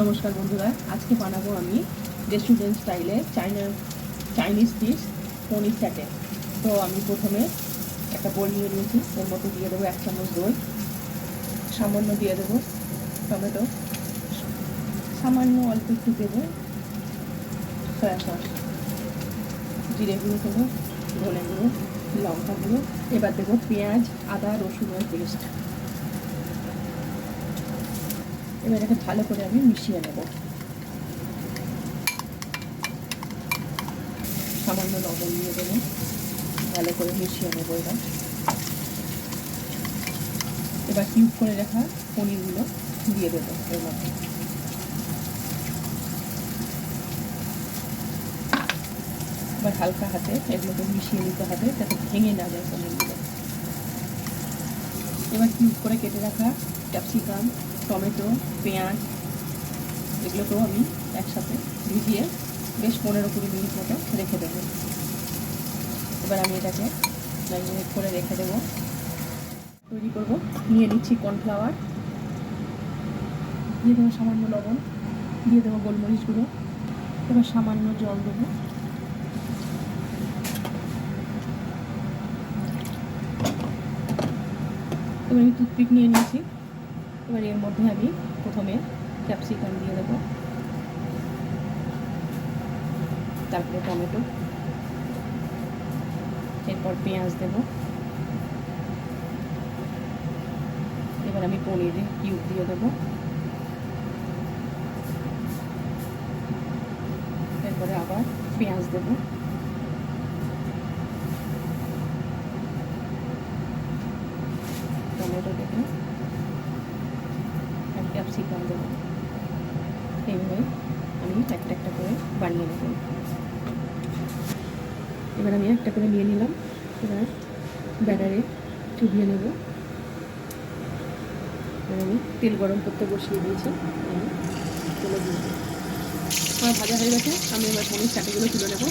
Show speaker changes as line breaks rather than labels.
নমস্কার বন্ধুরা, আজকে বানাবো আমি রেস্টুরেন্ট স্টাইলে চাইনিজ ডিশ পনির স্যাটে। তো আমি প্রথমে একটা বোল নিয়ে নিয়েছি, এর মধ্যে দিয়ে দেবো 1 চামচ দই, সামান্য দিয়ে দেবো টমেটো, সামান্য অল্প একটু দেবো সয়া সস, জিরে গুঁড়ো দেবো, ধনে গুঁড়ো, লঙ্কা গুঁড়ো। এবার দেবো পেঁয়াজ, আদা, রসুনের পেস্ট। এবার এটাকে ভালো করে আমি মিশিয়ে নেব। সামান্য লবণ দিয়ে দেবো, ভালো করে মিশিয়ে নেবো। এবার কিউব করে রাখা পনিরগুলো দিয়ে দেবো এর মধ্যে। এবার হালকা হাতে এগুলোকে মিশিয়ে নিতে হবে যাতে ভেঙে না যায় পনিরগুলো। এবার কিউব করে কেটে রাখা ক্যাপসিকাম, টমেটো, পেঁয়াজ এগুলোকেও আমি একসাথে ভিজিয়ে বেশ 15-20 মিনিট মতো রেখে দেবো। এবার আমি এটাকে ম্যারিনেট করে রেখে দেবো। তৈরি করব, নিয়ে নিচ্ছি কর্নফ্লাওয়ার, দিয়ে দেবো সামান্য লবণ, দিয়ে দেবো গোলমরিচ গুঁড়ো, এবার সামান্য জল দেবো। এবার আমি টুথপিক নিয়ে নিয়েছি। এবার এর মধ্যে আমি প্রথমে ক্যাপসিকাম দিয়ে দেবো, তারপরে টমেটো, এরপর পেঁয়াজ দেব। এবার আমি পনিরের কিউব দিয়ে দেবো, এরপরে আবার পেঁয়াজ দেবো, টমেটো দেবো আর ক্যাপসিকাম দেবো। এইভাবে আমি একটা একটা করে বানিয়ে নেব। এবার আমি একটা করে নিয়ে নিলাম। এবার ব্যাটারে চুবিয়ে নেব। এবার আমি তেল গরম করতে বসিয়ে দিয়েছি, আমি তুলে দিয়ে দেবো। আমার ভাজা হয়ে গেছে, আমি এবার পনির চাটিগুলো তুলে নেব।